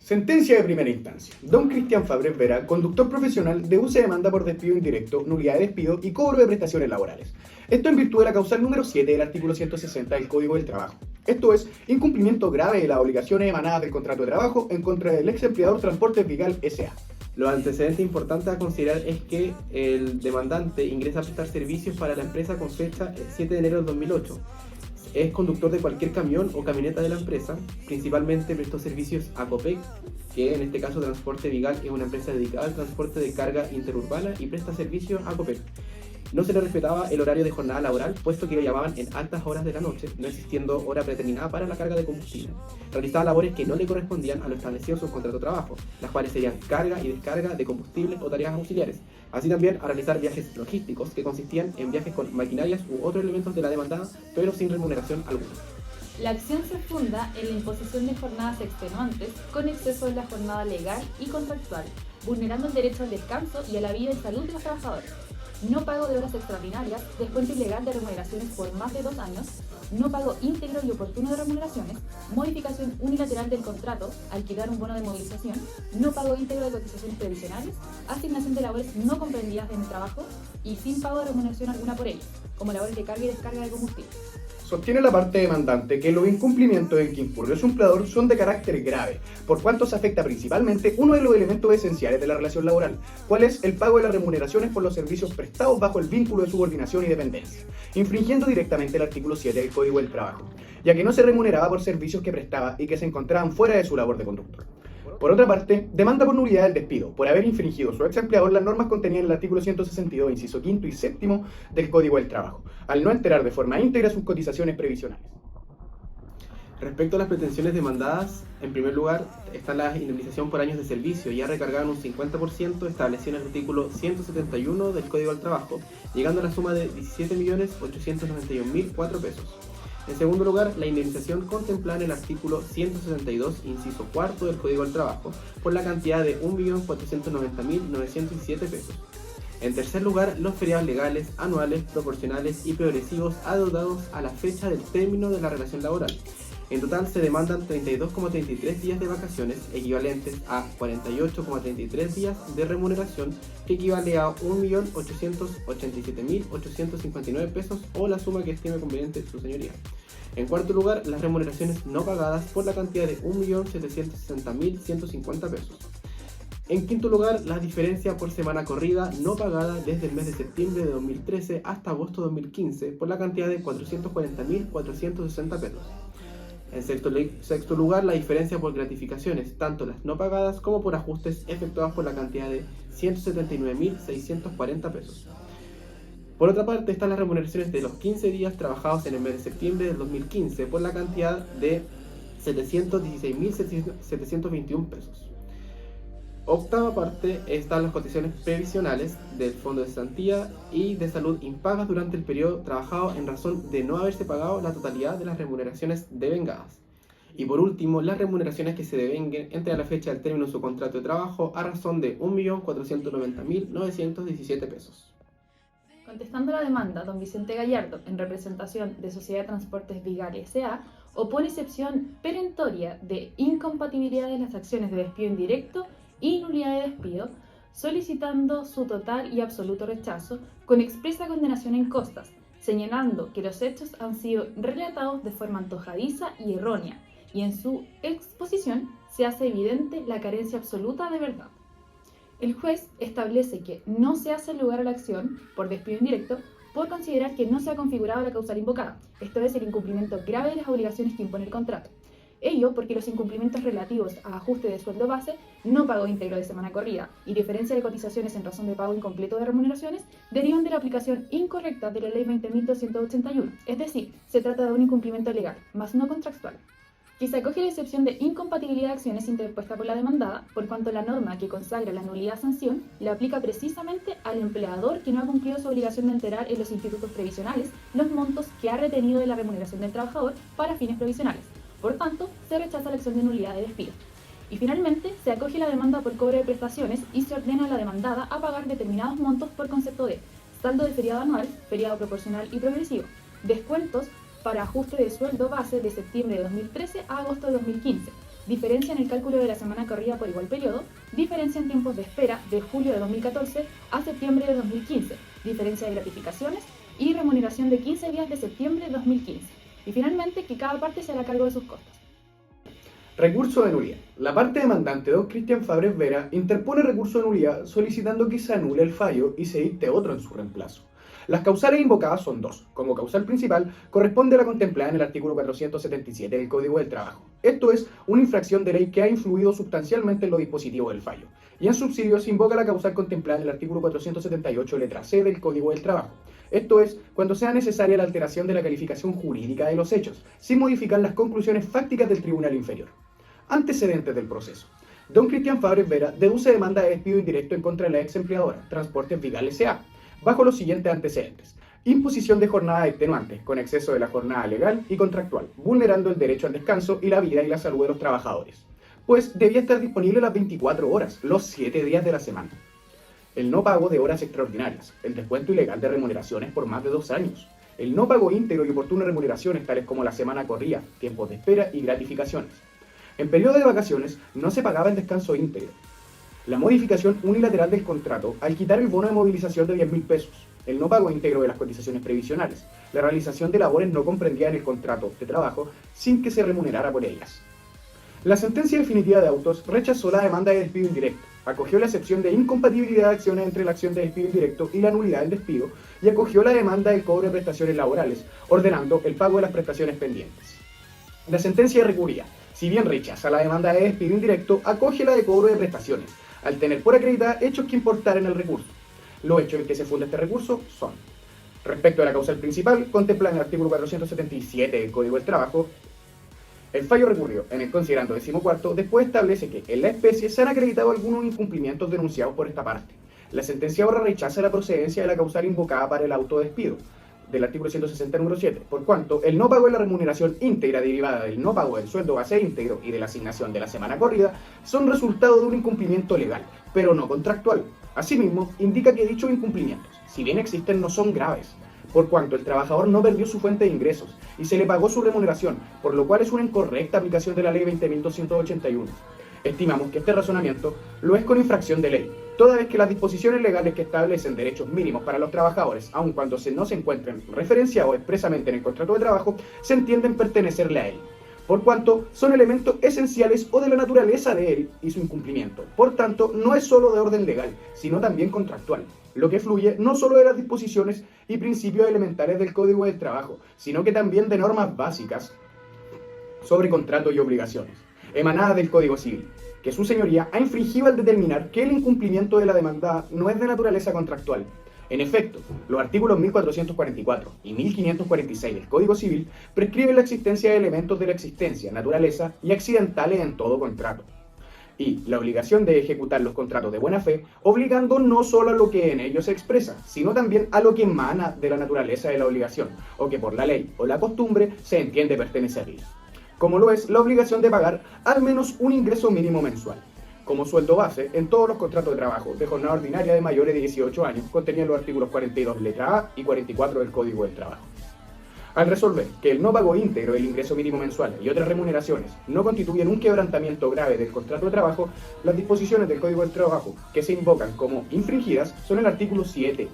Sentencia de primera instancia. Don Cristian Fabres Vera, conductor profesional, deduce demanda por despido indirecto, nulidad de despido y cobro de prestaciones laborales. Esto en virtud de la causal número 7 del artículo 160 del Código del Trabajo. Esto es, incumplimiento grave de las obligaciones emanadas del contrato de trabajo en contra del ex empleador Transportes Vigal S.A. Los antecedentes importantes a considerar es que el demandante ingresa a prestar servicios para la empresa con fecha 7 de enero del 2008. Es conductor de cualquier camión o camioneta de la empresa, principalmente prestó servicios a Copec, que en este caso Transporte Vigal es una empresa dedicada al transporte de carga interurbana y presta servicios a Copec. No se le respetaba el horario de jornada laboral, puesto que lo llamaban en altas horas de la noche, no existiendo hora predeterminada para la carga de combustible. Realizaba labores que no le correspondían a lo establecido en su contrato de trabajo, las cuales serían carga y descarga de combustibles o tareas auxiliares. Así también a realizar viajes logísticos, que consistían en viajes con maquinarias u otros elementos de la demandada, pero sin remuneración alguna. La acción se funda en la imposición de jornadas extenuantes con exceso de la jornada legal y contractual, vulnerando el derecho al descanso y a la vida y salud de los trabajadores. No pago de horas extraordinarias, descuento ilegal de remuneraciones por más de 2 años, no pago íntegro y oportuno de remuneraciones, modificación unilateral del contrato al quitar un bono de movilización, no pago íntegro de cotizaciones previsionales, asignación de labores no comprendidas en el trabajo y sin pago de remuneración alguna por ellas, como labores de carga y descarga de combustible. Sostiene la parte demandante que los incumplimientos en que incurrió su empleador son de carácter grave, por cuanto se afecta principalmente uno de los elementos esenciales de la relación laboral, cuál es el pago de las remuneraciones por los servicios prestados bajo el vínculo de subordinación y dependencia, infringiendo directamente el artículo 7 del Código del Trabajo, ya que no se remuneraba por servicios que prestaba y que se encontraban fuera de su labor de conductor. Por otra parte, demanda por nulidad del despido, por haber infringido su ex empleador las normas contenidas en el artículo 162, inciso quinto y séptimo del Código del Trabajo, al no enterar de forma íntegra sus cotizaciones previsionales. Respecto a las pretensiones demandadas, en primer lugar está la indemnización por años de servicio, ya recargada en un 50% establecido en el artículo 171 del Código del Trabajo, llegando a la suma de 17.891.004 pesos. En segundo lugar, la indemnización contemplada en el artículo 172, inciso cuarto del Código del Trabajo, por la cantidad de 1.490.917 pesos. En tercer lugar, los feriados legales, anuales, proporcionales y progresivos adeudados a la fecha del término de la relación laboral. En total se demandan 32,33 días de vacaciones, equivalentes a 48,33 días de remuneración, que equivale a 1.887.859 pesos o la suma que estime conveniente su señoría. En cuarto lugar, las remuneraciones no pagadas por la cantidad de 1.760.150 pesos. En quinto lugar, la diferencia por semana corrida no pagada desde el mes de septiembre de 2013 hasta agosto de 2015 por la cantidad de 440.460 pesos. En sexto lugar, la diferencia por gratificaciones, tanto las no pagadas como por ajustes efectuados por la cantidad de 179.640 pesos. Por otra parte, están las remuneraciones de los 15 días trabajados en el mes de septiembre del 2015 por la cantidad de 716.721 pesos. Octava parte están las cotizaciones previsionales del Fondo de Cesantía y de Salud impagas durante el periodo trabajado en razón de no haberse pagado la totalidad de las remuneraciones devengadas. Y por último, las remuneraciones que se devenguen entre la fecha del término de su contrato de trabajo a razón de 1.490.917 pesos. Contestando la demanda, don Vicente Gallardo, en representación de Sociedad de Transportes Vigal S.A., opone excepción perentoria de incompatibilidad de las acciones de despido indirecto y nulidad de despido, solicitando su total y absoluto rechazo con expresa condenación en costas, señalando que los hechos han sido relatados de forma antojadiza y errónea, y en su exposición se hace evidente la carencia absoluta de verdad. El juez establece que no se hace lugar a la acción por despido indirecto por considerar que no se ha configurado la causal invocada, esto es el incumplimiento grave de las obligaciones que impone el contrato. Ello porque los incumplimientos relativos a ajuste de sueldo base, no pago íntegro de semana corrida y diferencia de cotizaciones en razón de pago incompleto de remuneraciones derivan de la aplicación incorrecta de la Ley 20.281, es decir, se trata de un incumplimiento legal, mas no contractual, que se acoge a la excepción de incompatibilidad de acciones interpuesta por la demandada, por cuanto la norma que consagra la nulidad sanción la aplica precisamente al empleador que no ha cumplido su obligación de enterar en los institutos previsionales los montos que ha retenido de la remuneración del trabajador para fines provisionales. Por tanto, se rechaza la acción de nulidad de despido. Y finalmente, se acoge la demanda por cobro de prestaciones y se ordena a la demandada a pagar determinados montos por concepto de saldo de feriado anual, feriado proporcional y progresivo, descuentos para ajuste de sueldo base de septiembre de 2013 a agosto de 2015, diferencia en el cálculo de la semana corrida por igual periodo, diferencia en tiempos de espera de julio de 2014 a septiembre de 2015, diferencia de gratificaciones y remuneración de 15 días de septiembre de 2015. Y finalmente, que cada parte se hará cargo de sus costos. Recurso de nulidad. La parte demandante, don Cristian Fabres Vera, interpone recurso de nulidad solicitando que se anule el fallo y se dicte otro en su reemplazo. Las causales invocadas son dos. Como causal principal, corresponde a la contemplada en el artículo 477 del Código del Trabajo. Esto es, una infracción de ley que ha influido sustancialmente en los dispositivos del fallo. Y en subsidio se invoca la causal contemplada en el artículo 478, letra C del Código del Trabajo. Esto es, cuando sea necesaria la alteración de la calificación jurídica de los hechos, sin modificar las conclusiones fácticas del tribunal inferior. Antecedentes del proceso. Don Cristian Fabres Vera deduce demanda de despido indirecto en contra de la ex empleadora, Transportes Vigal S.A., bajo los siguientes antecedentes: imposición de jornada extenuante, con exceso de la jornada legal y contractual, vulnerando el derecho al descanso y la vida y la salud de los trabajadores, pues debía estar disponible las 24 horas, los 7 días de la semana. El no pago de horas extraordinarias, el descuento ilegal de remuneraciones por más de 2 años, el no pago íntegro y oportuno de remuneraciones tales como la semana corrida, tiempos de espera y gratificaciones. En periodo de vacaciones no se pagaba el descanso íntegro. La modificación unilateral del contrato al quitar el bono de movilización de 10.000 pesos, el no pago íntegro de las cotizaciones previsionales, la realización de labores no comprendida en el contrato de trabajo sin que se remunerara por ellas. La sentencia definitiva de autos rechazó la demanda de despido indirecto, acogió la excepción de incompatibilidad de acciones entre la acción de despido indirecto y la nulidad del despido y acogió la demanda del cobro de prestaciones laborales, ordenando el pago de las prestaciones pendientes. La sentencia recurría. Si bien rechaza la demanda de despido indirecto, acoge la de cobro de prestaciones, al tener por acreditada hechos que importar en el recurso. Los hechos en que se funda este recurso son: respecto a la causal principal, contempla en el artículo 477 del Código del Trabajo, el fallo recurrió en el considerando 14º, después establece que en la especie se han acreditado algunos incumplimientos denunciados por esta parte. La sentencia ahora rechaza la procedencia de la causal invocada para el autodespido, del artículo 160, número 7, por cuanto el no pago de la remuneración íntegra derivada del no pago del sueldo base íntegro y de la asignación de la semana corrida son resultado de un incumplimiento legal, pero no contractual. Asimismo, indica que dichos incumplimientos, si bien existen, no son graves, por cuanto el trabajador no perdió su fuente de ingresos y se le pagó su remuneración, por lo cual es una incorrecta aplicación de la ley 20.281. Estimamos que este razonamiento lo es con infracción de ley, toda vez que las disposiciones legales que establecen derechos mínimos para los trabajadores, aun cuando no se encuentren referenciados expresamente en el contrato de trabajo, se entienden pertenecerle a él, por cuanto son elementos esenciales o de la naturaleza de él y su incumplimiento. Por tanto, no es solo de orden legal, sino también contractual, lo que fluye no solo de las disposiciones y principios elementales del Código del Trabajo, sino que también de normas básicas sobre contratos y obligaciones, emanadas del Código Civil, que su señoría ha infringido al determinar que el incumplimiento de la demanda no es de naturaleza contractual. En efecto, los artículos 1444 y 1546 del Código Civil prescriben la existencia de elementos de la existencia, naturaleza y accidentales en todo contrato, y la obligación de ejecutar los contratos de buena fe, obligando no solo a lo que en ellos se expresa, sino también a lo que emana de la naturaleza de la obligación, o que por la ley o la costumbre se entiende pertenecerle, como lo es la obligación de pagar al menos un ingreso mínimo mensual, como sueldo base en todos los contratos de trabajo de jornada ordinaria de mayores de 18 años, contenidos los artículos 42 letra A y 44 del Código del Trabajo. Al resolver que el no pago íntegro del ingreso mínimo mensual y otras remuneraciones no constituyen un quebrantamiento grave del contrato de trabajo, las disposiciones del Código del Trabajo que se invocan como infringidas son el artículo 7,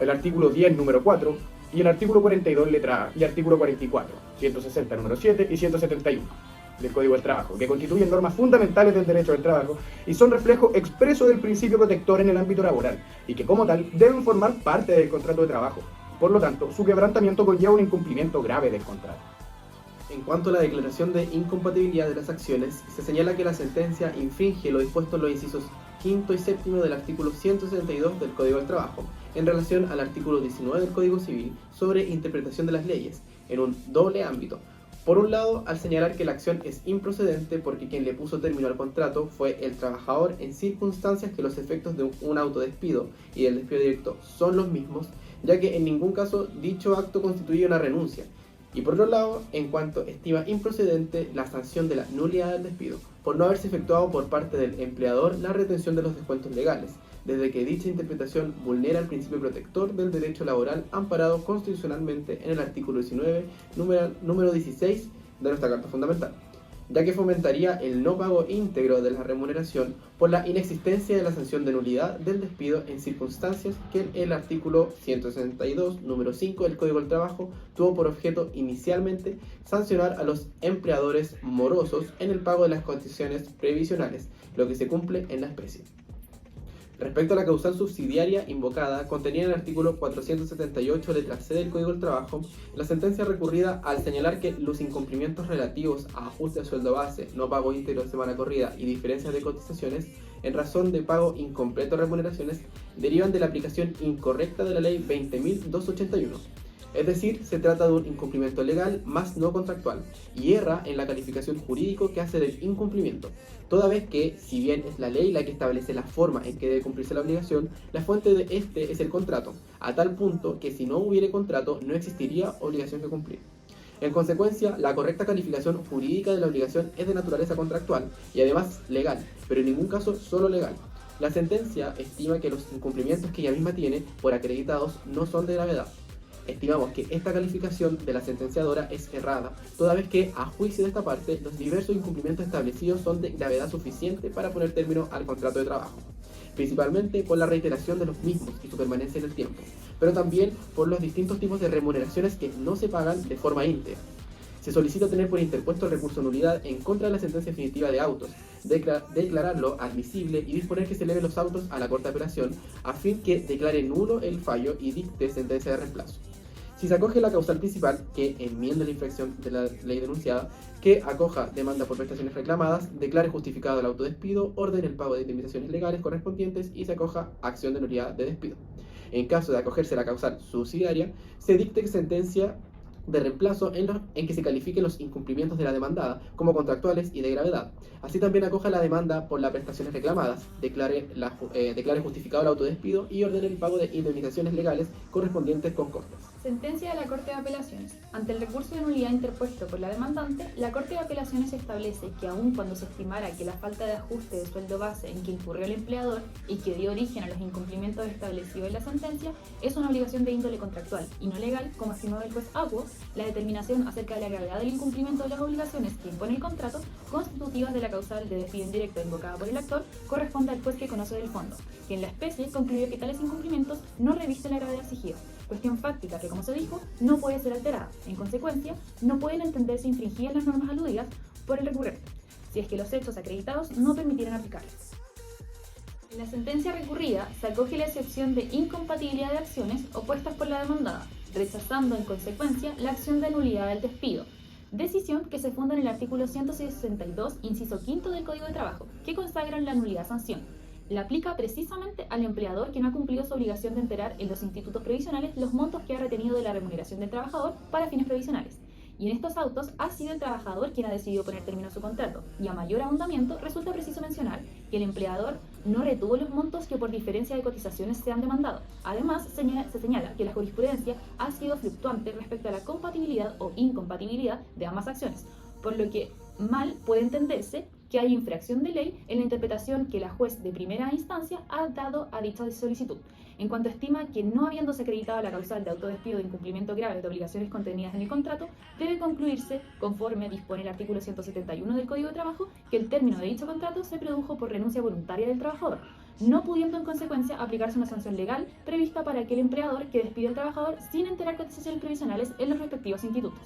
el artículo 10 número 4 y el artículo 42 letra A y artículo 44, 160 número 7 y 171 del Código del Trabajo, que constituyen normas fundamentales del derecho del trabajo y son reflejo expreso del principio protector en el ámbito laboral y que como tal deben formar parte del contrato de trabajo. Por lo tanto, su quebrantamiento conlleva un incumplimiento grave del contrato. En cuanto a la declaración de incompatibilidad de las acciones, se señala que la sentencia infringe lo dispuesto en los incisos 5 y 7 del artículo 162 del Código del Trabajo, en relación al artículo 19 del Código Civil sobre interpretación de las leyes, en un doble ámbito. Por un lado, al señalar que la acción es improcedente porque quien le puso término al contrato fue el trabajador en circunstancias que los efectos de un autodespido y del despido directo son los mismos, ya que en ningún caso dicho acto constituye una renuncia. Y por otro lado, en cuanto estima improcedente la sanción de la nulidad del despido, por no haberse efectuado por parte del empleador la retención de los descuentos legales, desde que dicha interpretación vulnera el principio protector del derecho laboral amparado constitucionalmente en el artículo 19, número 16 de nuestra Carta Fundamental. ya que fomentaría el no pago íntegro de la remuneración por la inexistencia de la sanción de nulidad del despido en circunstancias que el artículo 162, número 5 del Código del Trabajo tuvo por objeto inicialmente sancionar a los empleadores morosos en el pago de las condiciones previsionales, lo que se cumple en la especie. Respecto a la causal subsidiaria invocada, contenía en el artículo 478, letra C del Código del Trabajo, la sentencia recurrida al señalar que los incumplimientos relativos a ajuste de sueldo base, no pago íntegro de semana corrida y diferencias de cotizaciones en razón de pago incompleto de remuneraciones derivan de la aplicación incorrecta de la Ley 20.281. Es decir, se trata de un incumplimiento legal más no contractual y erra en la calificación jurídico que hace del incumplimiento, toda vez que, si bien es la ley la que establece la forma en que debe cumplirse la obligación, la fuente de este es el contrato, a tal punto que si no hubiere contrato no existiría obligación que cumplir. En consecuencia, la correcta calificación jurídica de la obligación es de naturaleza contractual y además legal, pero en ningún caso solo legal. La sentencia estima que los incumplimientos que ella misma tiene por acreditados no son de gravedad. Estimamos que esta calificación de la sentenciadora es errada, toda vez que, a juicio de esta parte, los diversos incumplimientos establecidos son de gravedad suficiente para poner término al contrato de trabajo, principalmente por la reiteración de los mismos y su permanencia en el tiempo, pero también por los distintos tipos de remuneraciones que no se pagan de forma íntegra. Se solicita tener por interpuesto el recurso de nulidad en contra de la sentencia definitiva de autos, declararlo admisible y disponer que se eleven los autos a la Corte de Apelación a fin que declare nulo el fallo y dicte sentencia de reemplazo. Si se acoge la causal principal, que enmienda la infracción de la ley denunciada, que acoja demanda por prestaciones reclamadas, declare justificado el autodespido, ordene el pago de indemnizaciones legales correspondientes y se acoja acción de nulidad de despido. En caso de acogerse la causal subsidiaria, se dicte sentencia de reemplazo en que se califiquen los incumplimientos de la demandada como contractuales y de gravedad. Así también acoja la demanda por las prestaciones reclamadas, declare justificado el autodespido y ordene el pago de indemnizaciones legales correspondientes con costes. Sentencia de la Corte de Apelaciones. Ante el recurso de nulidad interpuesto por la demandante, la Corte de Apelaciones establece que aun cuando se estimara que la falta de ajuste de sueldo base en que incurrió el empleador y que dio origen a los incumplimientos establecidos en la sentencia es una obligación de índole contractual y no legal, como estimó el juez Aguo, la determinación acerca de la gravedad del incumplimiento de las obligaciones que impone el contrato, constitutivas de la causal de despido indirecto invocada por el actor, corresponde al juez que conoce del fondo, que en la especie concluyó que tales incumplimientos no revisten la gravedad exigida, cuestión fáctica que, como se dijo, no puede ser alterada. En consecuencia, no pueden entenderse infringidas las normas aludidas por el recurrente, si es que los hechos acreditados no permitieran aplicarlas. En la sentencia recurrida se acoge la excepción de incompatibilidad de acciones opuestas por la demandada, rechazando en consecuencia la acción de nulidad del despido, decisión que se funda en el artículo 162, inciso 5 del Código de Trabajo, que consagra la nulidad sanción. La aplica precisamente al empleador que no ha cumplido su obligación de enterar en los institutos previsionales los montos que ha retenido de la remuneración del trabajador para fines previsionales. Y en estos autos ha sido el trabajador quien ha decidido poner término a su contrato, y a mayor ahondamiento resulta preciso mencionar que el empleador no retuvo los montos que por diferencia de cotizaciones se han demandado. Además, se señala que la jurisprudencia ha sido fluctuante respecto a la compatibilidad o incompatibilidad de ambas acciones, por lo que mal puede entenderse que hay infracción de ley en la interpretación que la juez de primera instancia ha dado a dicha solicitud, en cuanto estima que no habiéndose acreditado la causal de autodespido de incumplimiento grave de obligaciones contenidas en el contrato, debe concluirse, conforme dispone el artículo 171 del Código de Trabajo, que el término de dicho contrato se produjo por renuncia voluntaria del trabajador, no pudiendo en consecuencia aplicarse una sanción legal prevista para aquel empleador que despide al trabajador sin enterar cotizaciones previsionales en los respectivos institutos.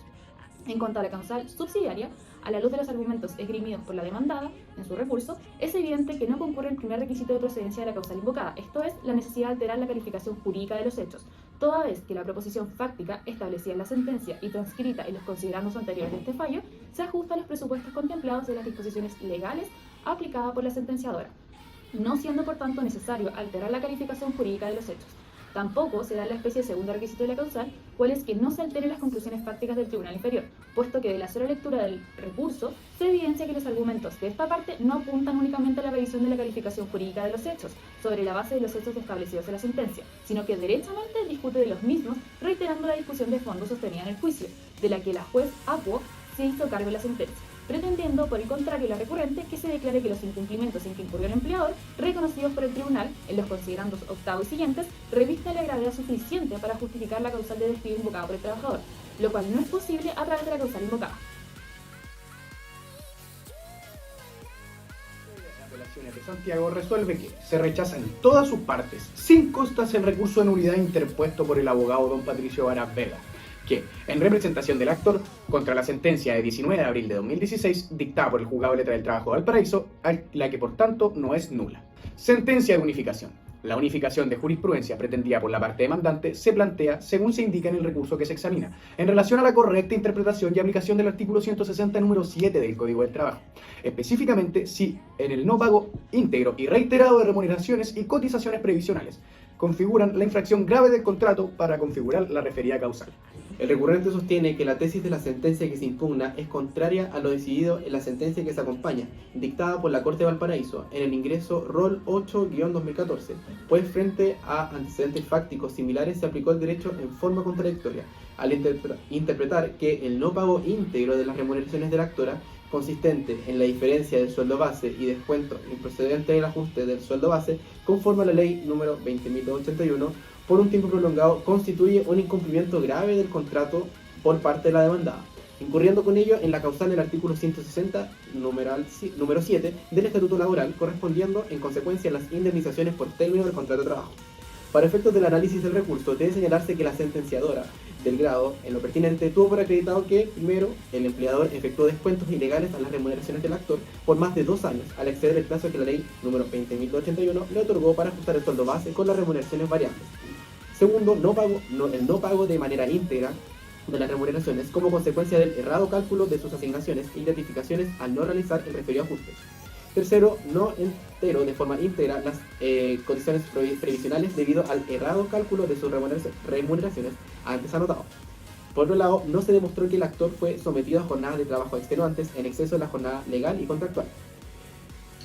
En cuanto a la causal subsidiaria, a la luz de los argumentos esgrimidos por la demandada en su recurso, es evidente que no concurre el primer requisito de procedencia de la causal invocada, esto es, la necesidad de alterar la calificación jurídica de los hechos, toda vez que la proposición fáctica establecida en la sentencia y transcrita en los considerandos anteriores de este fallo se ajusta a los presupuestos contemplados de las disposiciones legales aplicadas por la sentenciadora, no siendo por tanto necesario alterar la calificación jurídica de los hechos. Tampoco se da la especie de segundo requisito de la causal, cual es que no se alteren las conclusiones fácticas del tribunal inferior, puesto que de la sola lectura del recurso se evidencia que los argumentos de esta parte no apuntan únicamente a la revisión de la calificación jurídica de los hechos, sobre la base de los hechos establecidos en la sentencia, sino que derechamente discute de los mismos, reiterando la discusión de fondo sostenida en el juicio, de la que la juez Aguo se hizo cargo en la sentencia, pretendiendo, por el contrario, la recurrente que se declare que los incumplimientos en que incurrió el empleador, reconocidos por el tribunal en los considerandos octavo y siguientes, revisten la gravedad suficiente para justificar la causal de despido invocada por el trabajador, lo cual no es posible a través de la causal invocada. de Santiago resuelve que se rechaza en todas sus partes, sin costas, el recurso de nulidad interpuesto por el abogado don Patricio Varas Vega, que, en representación del actor, contra la sentencia de 19 de abril de 2016, dictada por el Juzgado de Letra del Trabajo de Valparaíso, la que por tanto no es nula. Sentencia de unificación. La unificación de jurisprudencia pretendida por la parte demandante se plantea según se indica en el recurso que se examina, en relación a la correcta interpretación y aplicación del artículo 160, número 7 del Código del Trabajo. Específicamente, si en el no pago íntegro y reiterado de remuneraciones y cotizaciones previsionales configuran la infracción grave del contrato para configurar la referida causal. El recurrente sostiene que la tesis de la sentencia que se impugna es contraria a lo decidido en la sentencia que se acompaña, dictada por la Corte de Valparaíso en el ingreso ROL 8-2014, pues frente a antecedentes fácticos similares se aplicó el derecho en forma contradictoria, al interpretar que el no pago íntegro de las remuneraciones de la actora, consistente en la diferencia del sueldo base y descuento improcedente del ajuste del sueldo base, conforme a la ley número 20.281, por un tiempo prolongado, constituye un incumplimiento grave del contrato por parte de la demandada, incurriendo con ello en la causal del artículo 160, número 7 del Estatuto Laboral, correspondiendo en consecuencia a las indemnizaciones por término del contrato de trabajo. Para efectos del análisis del recurso, debe señalarse que la sentenciadora del grado, en lo pertinente, tuvo por acreditado que, primero, el empleador efectuó descuentos ilegales a las remuneraciones del actor por más de 2 años, al exceder el plazo que la ley número 20.281 le otorgó para ajustar el sueldo base con las remuneraciones variables. Segundo, el no pago de manera íntegra de las remuneraciones como consecuencia del errado cálculo de sus asignaciones y gratificaciones al no realizar el referido ajuste. Tercero, no entero de forma íntegra las condiciones previsionales debido al errado cálculo de sus remuneraciones antes anotado. Por otro lado, no se demostró que el actor fue sometido a jornadas de trabajo extenuantes en exceso de la jornada legal y contractual.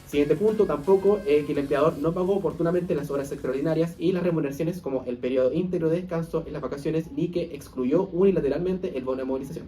Siguiente punto, tampoco que el empleador no pagó oportunamente las horas extraordinarias y las remuneraciones como el periodo íntegro de descanso en las vacaciones, ni que excluyó unilateralmente el bono de movilización.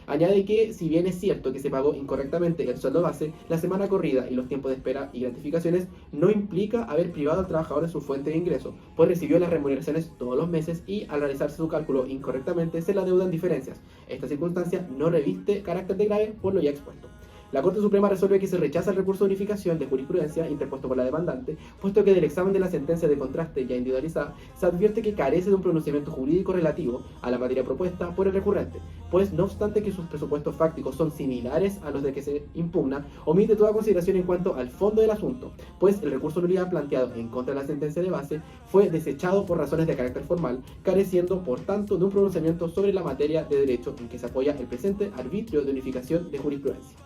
Añade que, si bien es cierto que se pagó incorrectamente el sueldo base, la semana corrida y los tiempos de espera y gratificaciones no implica haber privado al trabajador de su fuente de ingreso, pues recibió las remuneraciones todos los meses y, al realizarse su cálculo incorrectamente, se le adeudan diferencias. Esta circunstancia no reviste carácter de grave por lo ya expuesto. La Corte Suprema resuelve que se rechaza el recurso de unificación de jurisprudencia interpuesto por la demandante, puesto que del examen de la sentencia de contraste ya individualizada se advierte que carece de un pronunciamiento jurídico relativo a la materia propuesta por el recurrente, pues no obstante que sus presupuestos fácticos son similares a los de que se impugna, omite toda consideración en cuanto al fondo del asunto, pues el recurso de nulidad planteado en contra de la sentencia de base fue desechado por razones de carácter formal, careciendo por tanto de un pronunciamiento sobre la materia de derecho en que se apoya el presente arbitrio de unificación de jurisprudencia.